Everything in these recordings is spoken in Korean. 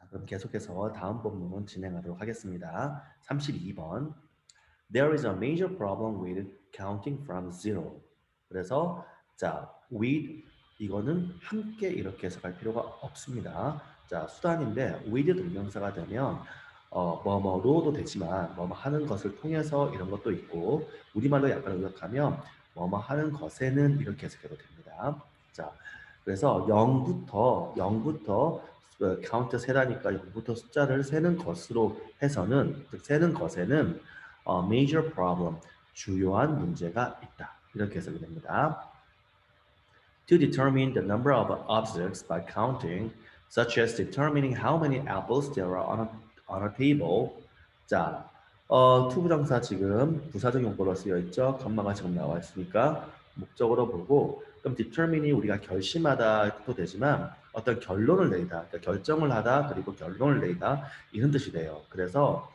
그럼 계속해서 다음 본문 진행하도록 하겠습니다. 32번. There is a major problem with counting from zero. 그래서 자, with 이거는 함께 이렇게 해석할 필요가 없습니다. 자, 수단인데 with 동명사가 되면 뭐뭐로도 되지만 뭐뭐 하는 것을 통해서 이런 것도 있고 우리말로 약간 요약하면 뭐뭐 하는 것에는 이렇게 해석해도 됩니다. 자, 그래서 0부터 카운트 세다니까 0부터 숫자를 세는 것으로 해서는 즉 세는 것에는 major problem 주요한 문제가 있다. 이렇게 해석이 됩니다. To determine the number of objects by counting, such as determining how many apples there are on a table. 자, 투부정사 지금 부사적 용법로 쓰여 있죠. 감마가 지금 나와 있으니까 목적으로 보고 그럼 determine이 우리가 결심하다도 되지만 어떤 결론을 내리다, 그러니까 결정을 하다 그리고 결론을 내리다 이런 뜻이 돼요. 그래서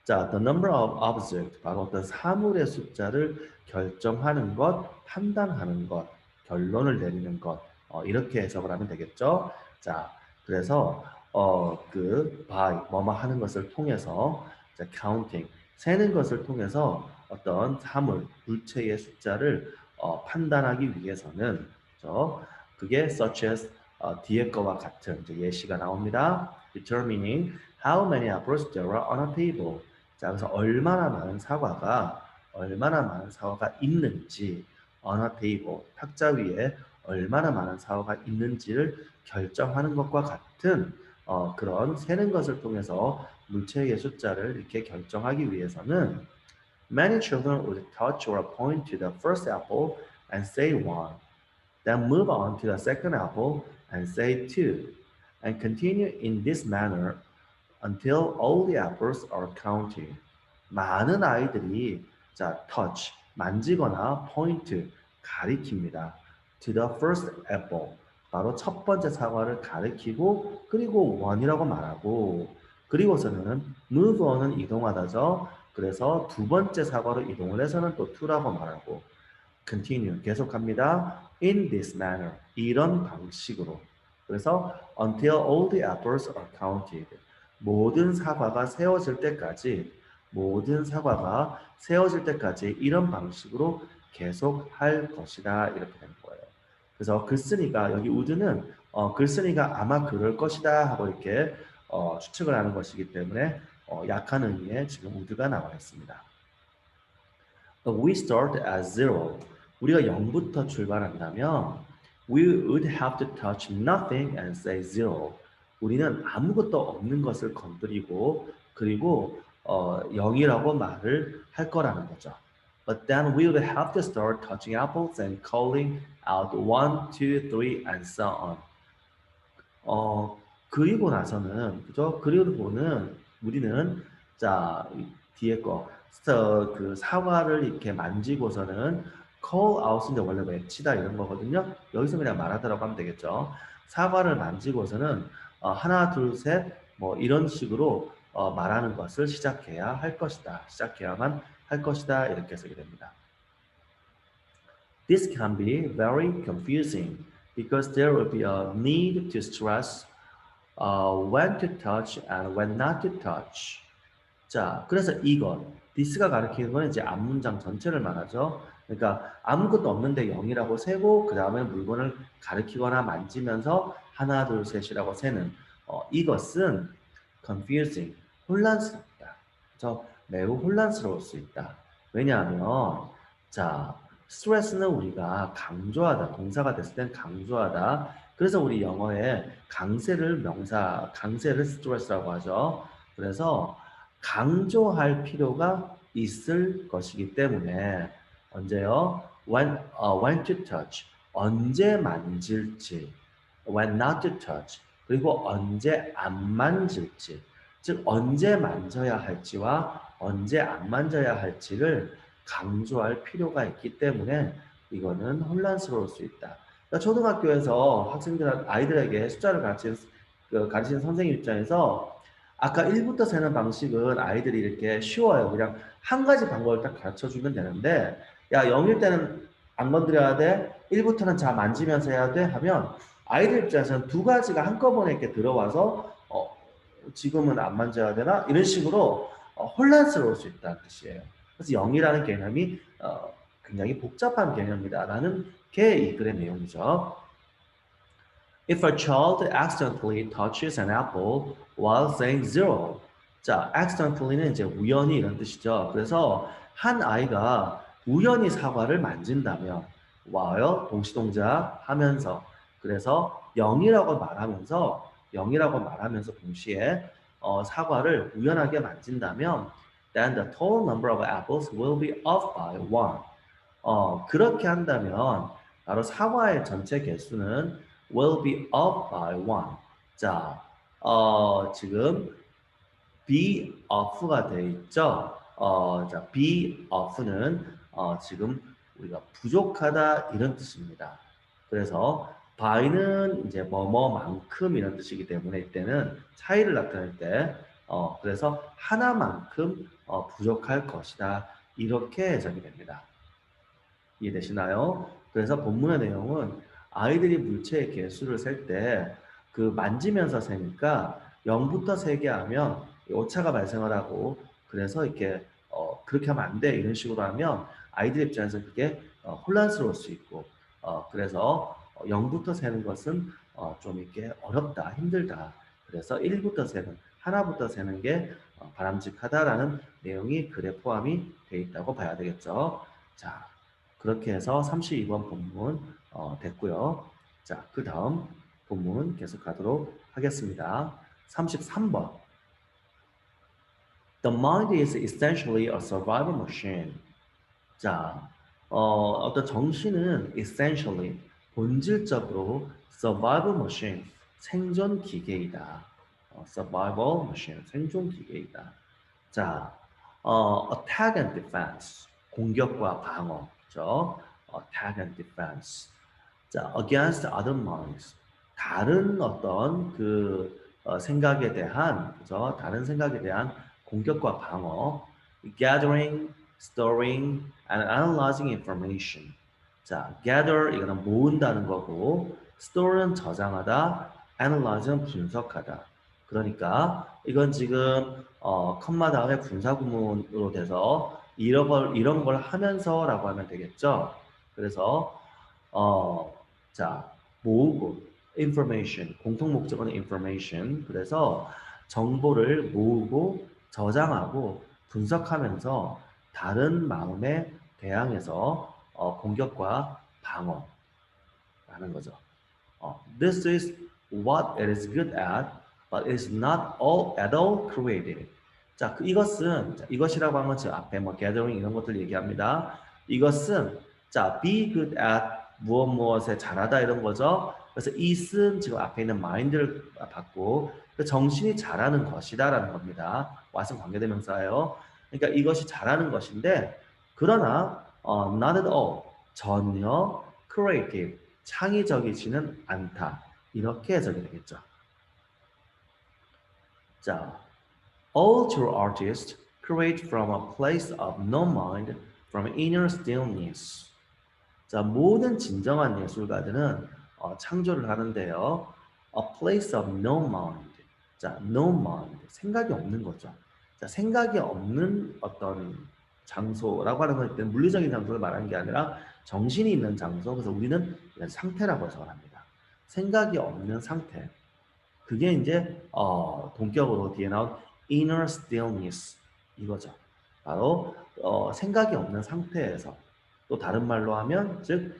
자, the number of objects, 바로 어떤 사물의 숫자를 결정하는 것, 판단하는 것, 결론을 내리는 것, 이렇게 해석을 하면 되겠죠. 자, 그래서 by 뭐뭐 하는 것을 통해서 자, counting 세는 것을 통해서 어떤 사물, 물체의 숫자를 판단하기 위해서는 그게 such as 뒤에 거와 같은 이제 예시가 나옵니다. Determining how many apples there are on a table. 자, 그래서 얼마나 많은 사과가 있는지 on a table, 탁자 위에 얼마나 많은 사과가 있는지를 결정하는 것과 같은 그런 세는 것을 통해서 물체의 숫자를 이렇게 결정하기 위해서는 many children would touch or point to the first apple and say one, then move on to the second apple and say two, and continue in this manner until all the apples are counted. 많은 아이들이 자, touch, 만지거나 point, 가리킵니다. To the first apple, 바로 첫 번째 사과를 가리키고 그리고 one이라고 말하고 그리고서는 move on은 이동하다죠. 그래서 두 번째 사과로 이동을 해서는 또 two라고 말하고 continue, 계속합니다. In this manner, 이런 방식으로. 그래서 until all the apples are counted. 모든 사과가 세워질 때까지 이런 방식으로 계속할 것이다. 이렇게 되는 거예요. 그래서 글쓴이가 여기 우드는 글쓴이가 아마 그럴 것이다 하고 이렇게 추측을 하는 것이기 때문에 약한 의미의 지금 우드가 나와 있습니다. We start at zero. 우리가 0부터 출발한다면 we would have to touch nothing and say zero. 우리는 아무것도 없는 것을 건드리고 그리고 0이라고 말을 할 거라는 거죠. But then we would have to start touching apples and calling out 1, 2, 3 and so on. 그리고 나서는 그죠? 그리고는 우리는 자 뒤에 그 사과를 이렇게 만지고서는 call out인데 원래 외치다 이런 거거든요. 여기서 그냥 말하다라고 하면 되겠죠. 사과를 만지고서는 하나 둘 셋 뭐 이런 식으로 말하는 것을 시작해야 할 것이다. 시작해야만 할 것이다. 이렇게 해석이 됩니다. This can be very confusing because there will be a need to stress when to touch and when not to touch. 자, 그래서 이것, this가 가리키는 건 이제 앞문장 전체를 말하죠. 그러니까 아무것도 없는데 0이라고 세고 그 다음에 물건을 가리키거나 만지면서 하나, 둘, 셋이라고 세는 이것은 confusing, 혼란스럽다. 그래서 매우 혼란스러울 수 있다. 왜냐하면 자, 스트레스는 우리가 강조하다, 동사가 됐을 땐 강조하다. 그래서 우리 영어에 강세를 스트레스라고 하죠. 그래서 강조할 필요가 있을 것이기 때문에 언제요? When to touch, 언제 만질지, when not to touch, 그리고 언제 안 만질지, 즉 언제 만져야 할지와 언제 안 만져야 할지를 강조할 필요가 있기 때문에 이거는 혼란스러울 수 있다. 그러니까 초등학교에서 아이들에게 숫자를 가르치는 선생님 입장에서 아까 1부터 세는 방식은 아이들이 이렇게 쉬워요. 그냥 한 가지 방법을 딱 가르쳐 주면 되는데, 야, 0일 때는 안 건드려야 돼. 1부터는 자 만지면서 해야 돼. 하면 아이들 입장에서는 두 가지가 한꺼번에 이렇게 들어와서 지금은 안 만져야 되나? 이런 식으로 혼란스러울 수 있다는 뜻이에요. 그래서 영이라는 개념이 굉장히 복잡한 개념이다라는 게 이 글의 내용이죠. If a child accidentally touches an apple while saying zero. 자, accidentally는 이제 우연히 이런 뜻이죠. 그래서 한 아이가 우연히 사과를 만진다면 while 동시동작 하면서 그래서 0이라고 말하면서 동시에 사과를 우연하게 만진다면 then the total number of apples will be off by one. 그렇게 한다면 바로 사과의 전체 개수는 will be up by one. 자, 지금 be off가 돼 있죠. 자, be off는 지금 우리가 부족하다 이런 뜻입니다. 그래서 by는 이제 뭐뭐만큼 이런 뜻이기 때문에 이때는 차이를 나타낼 때, 그래서 하나만큼 부족할 것이다 이렇게 해석이 됩니다. 이해되시나요? 그래서 본문의 내용은 아이들이 물체의 개수를 셀 때 그 만지면서 세니까 0부터 세게 하면 오차가 발생을 하고 그래서 이렇게 그렇게 하면 안 돼 이런 식으로 하면 아이들 입장에서 그게 혼란스러울 수 있고 그래서 0부터 세는 것은 좀 이렇게 어렵다 힘들다 그래서 1부터 세는 하나부터 세는 게 바람직하다라는 내용이 글에 포함이 되어 있다고 봐야 되겠죠. 자, 그렇게 해서 32번 본문 됐고요. 자, 그 다음 본문 계속 가도록 하겠습니다. 33번. The mind is essentially a survival machine. 자, 어떤 정신은 essentially, 본질적으로 survival machine, 생존 기계이다. survival machine, 생존 기계이다. 자, attack and defense, 공격과 방어, 그죠? attack and defense. 자, against other minds, 다른 어떤 그 생각에 대한, 그죠? 다른 생각에 대한 공격과 방어. gathering, storing, and analyzing information. 자, gather 이거는 모은다는 거고, store는 저장하다, analyze는 분석하다. 그러니까 이건 지금 컴마 다음에 분사 구문으로 돼서 이런 걸 하면서라고 하면 되겠죠. 그래서 자, 모으고 information 공통 목적어는 information. 그래서 정보를 모으고 저장하고 분석하면서 다른 마음에 대항해서 공격과 방어라는 거죠. This is what it is good at, but it is not all at all creative. 자, 이것이라고 하면 저 앞에 뭐 gathering 이런 것들 얘기합니다. 이것은 자, be good at 무엇에 잘하다 이런 거죠. 그래서 is은 지금 앞에 있는 mind를 받고 그 정신이 잘하는 것이다라는 겁니다. what은 관계대명사예요. 그러니까 이것이 잘하는 것인데 그러나 not at all 전혀 creative 창의적이지는 않다. 이렇게 해석이 되겠죠. 자, all true artists create from a place of no mind, from inner stillness. 자, 모든 진정한 예술가들은 창조를 하는데요. A place of no mind. 자, no mind. 생각이 없는 거죠. 자, 생각이 없는 어떤 장소라고 하는 건 물리적인 장소를 말하는 게 아니라 정신이 있는 장소. 그래서 우리는 이런 상태라고 해석을 합니다. 생각이 없는 상태. 그게 이제 동격으로 뒤에 나온 inner stillness 이거죠. 바로 생각이 없는 상태에서 또 다른 말로 하면 즉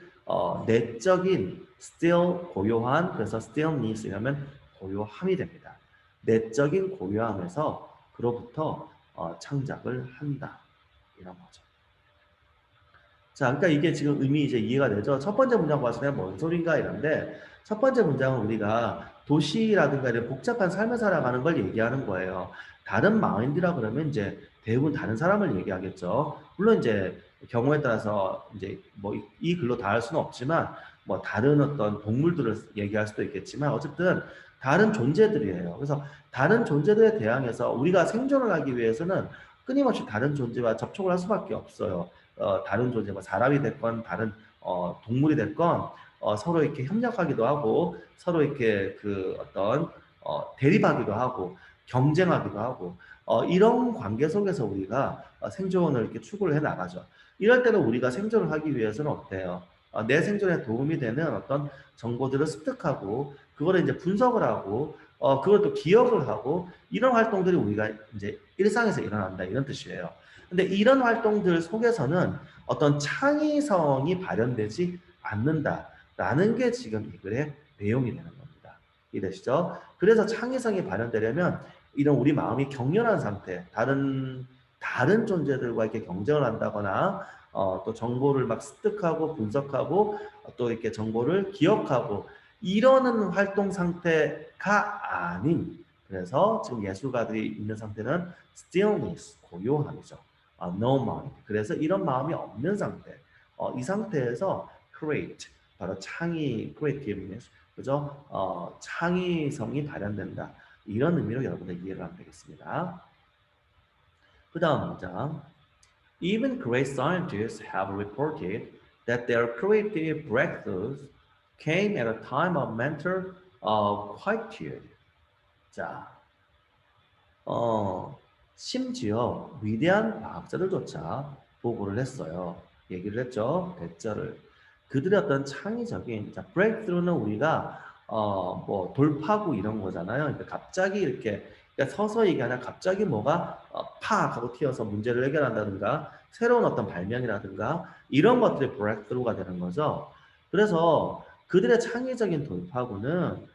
내적인 still 고요한 그래서 stillness 이라면 고요함이 됩니다. 내적인 고요함에서 그로부터 창작을 한다 이런 거죠. 자, 그러니까 이게 지금 의미 이제 이해가 되죠. 첫 번째 문장 봤을 때 뭔 소린가 이런데 첫 번째 문장은 우리가 도시라든가 이런 복잡한 삶을 살아가는 걸 얘기하는 거예요. 다른 마인드라 그러면 이제 대부분 다른 사람을 얘기하겠죠. 물론 이제 경우에 따라서 이제 뭐 이 글로 다 할 수는 없지만 뭐 다른 어떤 동물들을 얘기할 수도 있겠지만 어쨌든 다른 존재들이에요. 그래서 다른 존재들에 대항해서 우리가 생존을 하기 위해서는 끊임없이 다른 존재와 접촉을 할 수밖에 없어요. 다른 존재, 뭐 사람이 됐건 다른 동물이 됐건 서로 이렇게 협력하기도 하고 서로 이렇게 그 어떤 대립하기도 하고 경쟁하기도 하고 이런 관계 속에서 우리가 생존을 이렇게 추구를 해 나가죠. 이럴 때는 우리가 생존을 하기 위해서는 어때요? 내 생존에 도움이 되는 어떤 정보들을 습득하고 그거를 이제 분석을 하고 그걸 또 기억을 하고 이런 활동들이 우리가 이제 일상에서 일어난다 이런 뜻이에요. 근데 이런 활동들 속에서는 어떤 창의성이 발현되지 않는다라는 게 지금 이 글의 내용이 되는 겁니다. 이해되시죠? 그래서 창의성이 발현되려면 이런 우리 마음이 격렬한 상태, 다른 존재들과 이렇게 경쟁을 한다거나 또 정보를 막 습득하고 분석하고 또 이렇게 정보를 기억하고 이러는 활동 상태가 아닌 그래서 지금 예술가들이 있는 상태는 stillness, 고요함이죠. no mind. 그래서 이런 마음이 없는 상태. 이 상태에서 create, 바로 창의, creativeness, 그죠? 창의성이 발현된다. 이런 의미로 여러분들 이해를 하면 되겠습니다. 그 다음 문장. Even great scientists have reported that their creative breakthroughs came at a time of mental quietude. 자, 심지어 위대한 과학자들조차 보고를 했어요. 얘기를 했죠. 대절을. 그들의 어떤 창의적인, 자, breakthrough는 우리가, 뭐, 돌파구 이런 거잖아요. 그러니까 갑자기 이렇게, 그러니까 서서히 이게 아니라 갑자기 뭐가 팍 하고 튀어서 문제를 해결한다든가, 새로운 어떤 발명이라든가, 이런 것들이 breakthrough가 되는 거죠. 그래서 그들의 창의적인 돌파구는,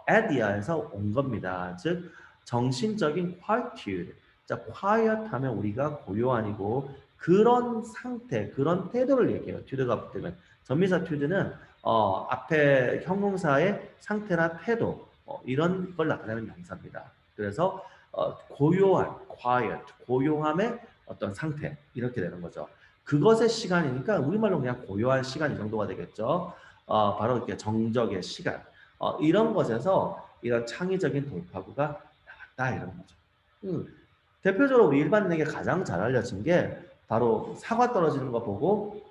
에디아에서 온 겁니다. 즉, 정신적인 quietude. 자, quiet 하면 우리가 고요한이고 그런 상태, 그런 태도를 얘기해요. tude가 붙으면. 전미사 tude는 앞에 형용사의 상태나 태도 이런 걸 나타내는 명사입니다. 그래서 고요한, quiet, 고요함의 어떤 상태 이렇게 되는 거죠. 그것의 시간이니까 우리말로 그냥 고요한 시간 이 정도가 되겠죠. 바로 이렇게 정적의 시간. 이런 것에서 이런 창의적인 돌파구가 나왔다 이런 거죠. 대표적으로 우리 일반인에게 가장 잘 알려진 게 바로 사과 떨어지는 거 보고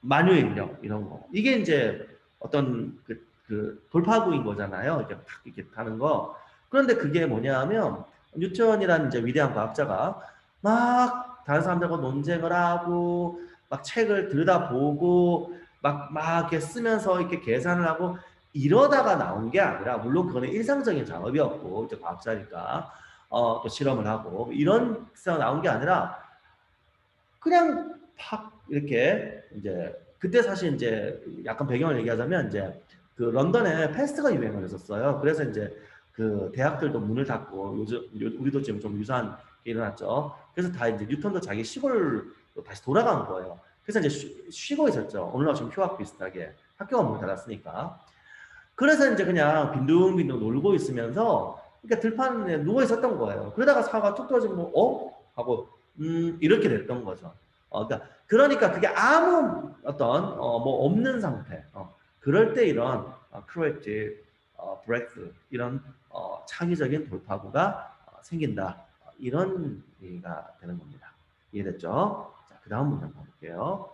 만유인력 이런 거. 이게 이제 어떤 그 돌파구인 거잖아요. 이렇게 팍 이렇게 타는 거. 그런데 그게 뭐냐 하면 뉴턴이라는 이제 위대한 과학자가 막 다른 사람들과 논쟁을 하고 막 책을 들여다보고 막 이렇게 쓰면서 이렇게 계산을 하고 이러다가 나온 게 아니라 물론 그거는 일상적인 작업이었고 이제 과학자니까 또 실험을 하고 이런 서 나온 게 아니라 그냥 팍 이렇게 이제 그때 사실 이제 약간 배경을 얘기하자면 이제 그 런던에 패스트가 유행을 했었어요. 그래서 이제 그 대학들도 문을 닫고 요즘 우리도 지금 좀 유사한 게 일어났죠. 그래서 다 이제 뉴턴도 자기 시골로 다시 돌아간 거예요. 그래서 이제 쉬고 있었죠. 오늘날 좀 휴학 비슷하게 학교가 문을 닫았으니까. 그래서 이제 그냥 빈둥빈둥 놀고 있으면서 그러니까 들판에 누워 있었던 거예요. 그러다가 사과가 툭 떨어지면 하고 이렇게 됐던 거죠. 그러니까 그게 아무 어떤 뭐 없는 상태. 그럴 때 이런 creative breakthrough 이런 창의적인 돌파구가 생긴다. 이런 얘기가 되는 겁니다. 이해됐죠? 자, 그 다음 문장 볼게요.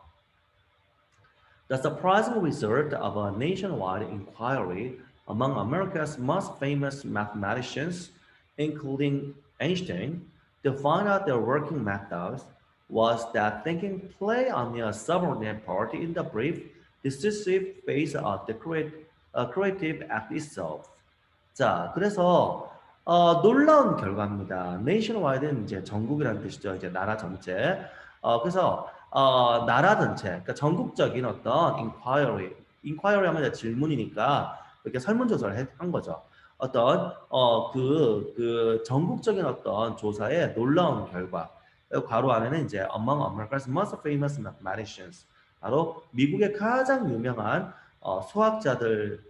The surprising result of a nationwide inquiry among America's most famous mathematicians, including Einstein, to find out their working methods was that thinking played only a subordinate part in the brief, decisive phase of the creative act itself. 자, 그래서 놀라운 결과입니다. nationwide는 이제 전국이라는 뜻이죠. 이제 나라 전체. 그래서 나라 전체, 그러니까 전국적인 어떤 inquiry 하면 질문이니까 이렇게 설문조사를 한 거죠. 어떤 그 전국적인 어떤 조사의 놀라운 결과. 괄호 안에는 이제 among America's most famous mathematicians, 바로 미국의 가장 유명한 수학자들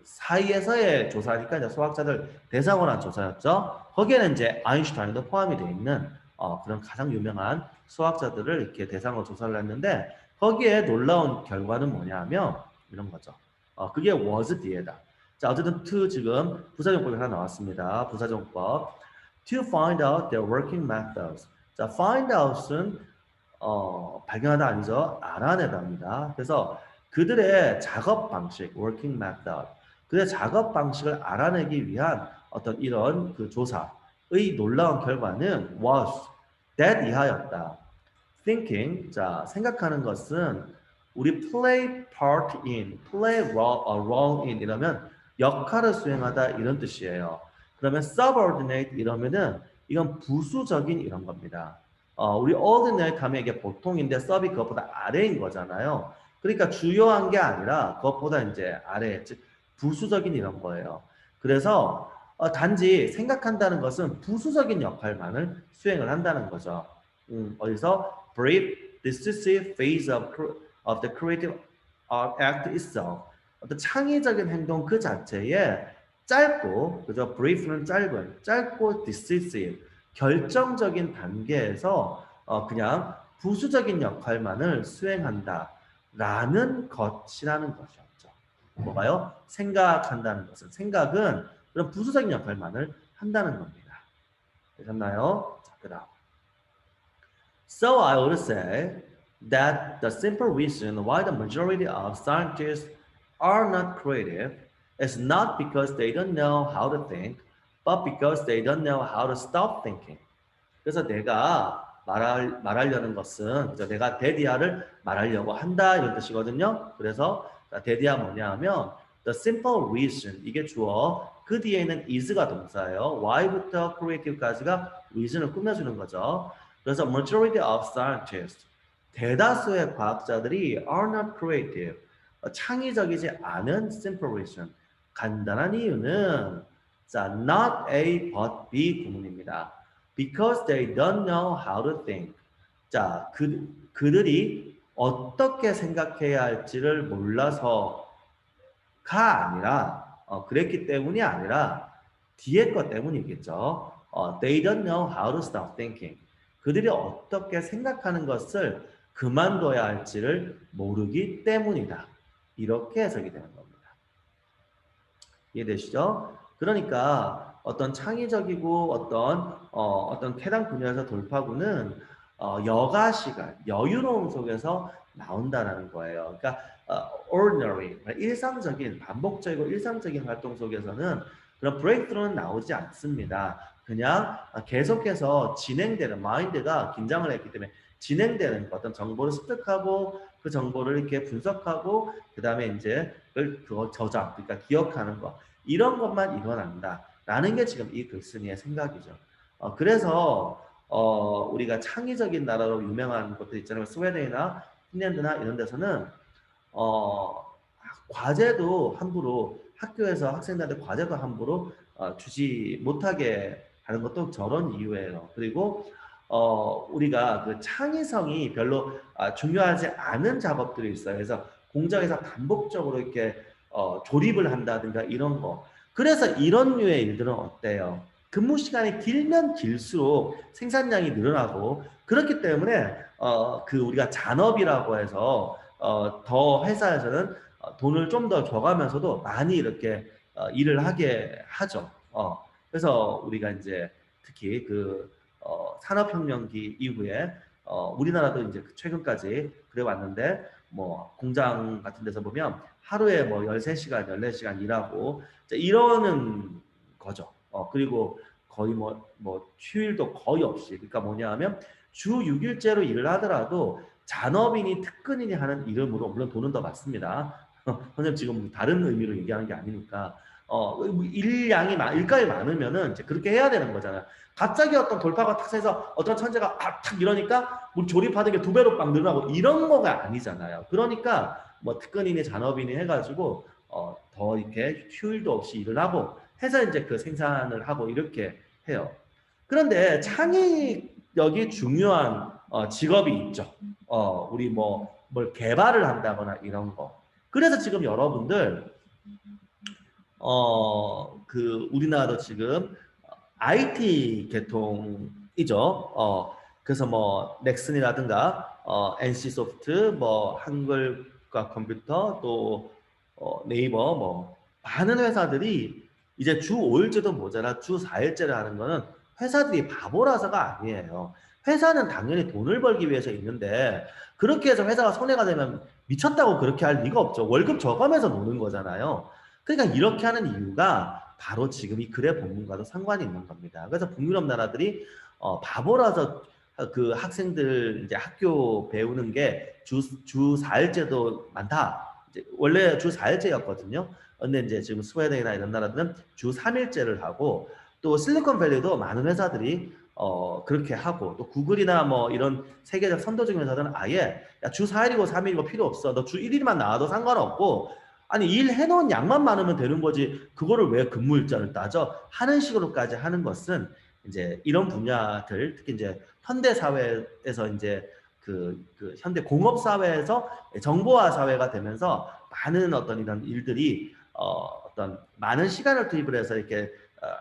사이에서의 조사니까 이제 수학자들 대상으로 한 조사였죠. 거기에는 이제 아인슈타인도 포함이 되어 있는 그런 가장 유명한 수학자들을 이렇게 대상으로 조사를 했는데 거기에 놀라운 결과는 뭐냐면 이런 거죠. 그게 was 뒤에다. 자, 어쨌든 to 지금 부사정법이 하나 나왔습니다. 부사정법. To find out their working methods. 자, find out은 발견하다 아니죠. 알아내다입니다. 그래서 그들의 작업 방식, working method. 그들의 작업 방식을 알아내기 위한 어떤 이런 그 조사. 놀라운 결과는 was that 이하였다. thinking, 자, 생각하는 것은 우리 play part in, play role in 이러면 역할을 수행하다 이런 뜻이에요. 그러면 subordinate 이러면은 이건 부수적인 이런 겁니다. 우리 ordinate 하면 이게 보통인데 sub이 그것보다 아래인 거잖아요. 그러니까 주요한 게 아니라 그것보다 이제 아래, 즉 부수적인 이런 거예요. 그래서 단지 생각한다는 것은 부수적인 역할만을 수행을 한다는 거죠. 어디서 brief, decisive phase of the creative act itself. 어떤 창의적인 행동 그 자체에 짧고, 그죠? brief는 짧고 decisive, 결정적인 단계에서 그냥 부수적인 역할만을 수행한다라는 것이라는 것이었죠. 뭐가요? 생각한다는 것은, 생각은 그런 부수적인 역할만을 한다는 겁니다. 되셨나요? 자, 그 다음. So I would say that the simple reason why the majority of scientists are not creative is not because they don't know how to think, but because they don't know how to stop thinking. 그래서 내가 말하려는 것은, 그래서 내가 데디아를 말하려고 한다 이런 뜻이거든요. 그래서 데디아 뭐냐 하면 the simple reason, 이게 주어, 그 뒤에는 is가 동사예요. why부터 creative까지가 reason을 꾸며주는 거죠. 그래서 majority of scientists, 대다수의 과학자들이 are not creative, 창의적이지 않은 simple reason, 간단한 이유는 자, not A but B 구문입니다. Because they don't know how to think. 자, 그들이 어떻게 생각해야 할지를 몰라서가 아니라, 그랬기 때문이 아니라 뒤에 것 때문이겠죠. They don't know how to stop thinking. 그들이 어떻게 생각하는 것을 그만둬야 할지를 모르기 때문이다. 이렇게 해석이 되는 겁니다. 이해되시죠? 그러니까 어떤 창의적이고 어떤 해당 분야에서 돌파구는 여가 시간, 여유로움 속에서 나온다라는 거예요. 그러니까 ordinary, 일상적인, 반복적이고 일상적인 활동 속에서는 그런 브레이크스루는 나오지 않습니다. 그냥 계속해서 진행되는, 마인드가 긴장을 했기 때문에 진행되는 어떤 정보를 습득하고 그 정보를 이렇게 분석하고 그 다음에 이제 그거 저장, 그러니까 기억하는 거, 이런 것만 일어난다라는 게 지금 이 글쓴이의 생각이죠. 그래서 우리가 창의적인 나라로 유명한 곳들 있잖아요. 스웨덴이나 핀란드나 이런 데서는 과제도 함부로, 학교에서 학생들한테 과제도 함부로 주지 못하게 하는 것도 저런 이유예요. 그리고 우리가 그 창의성이 별로 중요하지 않은 작업들이 있어요. 그래서 공장에서 반복적으로 이렇게 조립을 한다든가 이런 거. 그래서 이런 류의 일들은 어때요? 근무 시간이 길면 길수록 생산량이 늘어나고, 그렇기 때문에 그 우리가 잔업이라고 해서 더 회사에서는 돈을 좀 더 줘가면서도 많이 이렇게 일을 하게 하죠. 그래서 우리가 이제 특히 그 산업혁명기 이후에 우리나라도 이제 최근까지 그래 왔는데, 뭐 공장 같은 데서 보면 하루에 뭐 13시간, 14시간 일하고 이러는 거죠. 그리고 거의 뭐 휴일도 거의 없이, 그러니까 뭐냐 하면 주 6일제로 일을 하더라도 잔업인이 특근인이 하는 이름으로, 물론 돈은 더 받습니다. 선생님 지금 다른 의미로 얘기하는 게 아니니까 일감이 많으면은 이제 그렇게 해야 되는 거잖아요. 갑자기 어떤 돌파가 탁 해서 어떤 천재가 탁 이러니까 우리 조립하는 게 2배로 막 늘어나고 이런 거가 아니잖아요. 그러니까 뭐 특근인이 잔업인이 해가지고 더 이렇게 휴일도 없이 일을 하고 해서 이제 그 생산을 하고 이렇게 해요. 그런데 창의력이 중요한 직업이 있죠. 우리 뭘 개발을 한다거나 이런 거. 그래서 지금 여러분들 그 우리나라도 지금 IT 계통이죠. 그래서 뭐 넥슨이라든가 NC소프트, 뭐 한글과 컴퓨터, 또 네이버, 뭐 많은 회사들이 이제 주 5일제도 모자라 주 4일제를 하는 거는 회사들이 바보라서가 아니에요. 회사는 당연히 돈을 벌기 위해서 있는데, 그렇게 해서 회사가 손해가 되면 미쳤다고 그렇게 할 리가 없죠. 월급 줘가면서 노는 거잖아요. 그러니까 이렇게 하는 이유가 바로 지금 이 글의 본문과도 상관이 있는 겁니다. 그래서 북유럽 나라들이 바보라서 그 학생들 이제 학교 배우는 게 주 4일제도 많다. 이제 원래 주 4일제였거든요. 근데 이제 지금 스웨덴이나 이런 나라들은 주 3일제를 하고 또 실리콘밸리도 많은 회사들이 그렇게 하고 또 구글이나 뭐 이런 세계적 선도적인 회사들은 아예 야, 주 4일이고 3일이고 필요 없어. 너 주 1일만 나와도 상관없고 아니 일 해놓은 양만 많으면 되는 거지 그거를 왜 근무 일자를 따져 하는 식으로까지 하는 것은 이제 이런 분야들 특히 이제 현대 사회에서 이제 그 현대 공업 사회에서 정보화 사회가 되면서 많은 어떤 이런 일들이 어떤 많은 시간을 투입을 해서 이렇게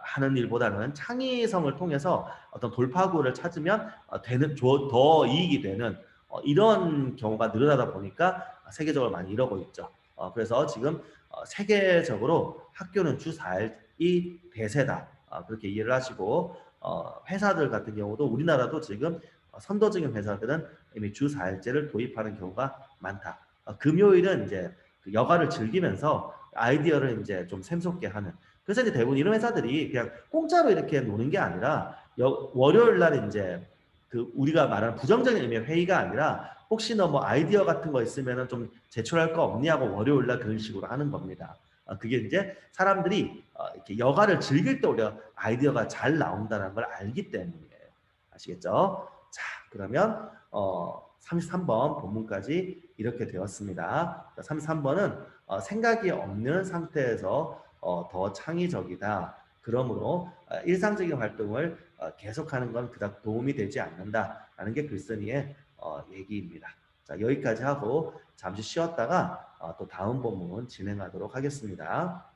하는 일보다는 창의성을 통해서 어떤 돌파구를 찾으면 되는 더 이익이 되는 이런 경우가 늘어나다 보니까 세계적으로 많이 이러고 있죠. 그래서 지금 세계적으로 학교는 주 4일이 대세다. 그렇게 이해를 하시고 회사들 같은 경우도 우리나라도 지금 선도적인 회사들은 이미 주 4일제를 도입하는 경우가 많다. 금요일은 이제 그 여가를 즐기면서 아이디어를 이제 좀 샘솟게 하는. 그래서 이제 대부분 이런 회사들이 그냥 공짜로 이렇게 노는 게 아니라 월요일 날 이제 그 우리가 말하는 부정적인 의미의 회의가 아니라 혹시 너 뭐 아이디어 같은 거 있으면은 좀 제출할 거 없냐고 월요일 날 그런 식으로 하는 겁니다. 그게 이제 사람들이 이렇게 여가를 즐길 때 오히려 아이디어가 잘 나온다는 걸 알기 때문이에요. 아시겠죠? 자, 그러면 33번 본문까지 이렇게 되었습니다. 33번은 생각이 없는 상태에서 더 창의적이다. 그러므로 일상적인 활동을 계속하는 건 그닥 도움이 되지 않는다라는 게 글쓴이의 얘기입니다. 자, 여기까지 하고 잠시 쉬었다가 또 다음 본문 진행하도록 하겠습니다.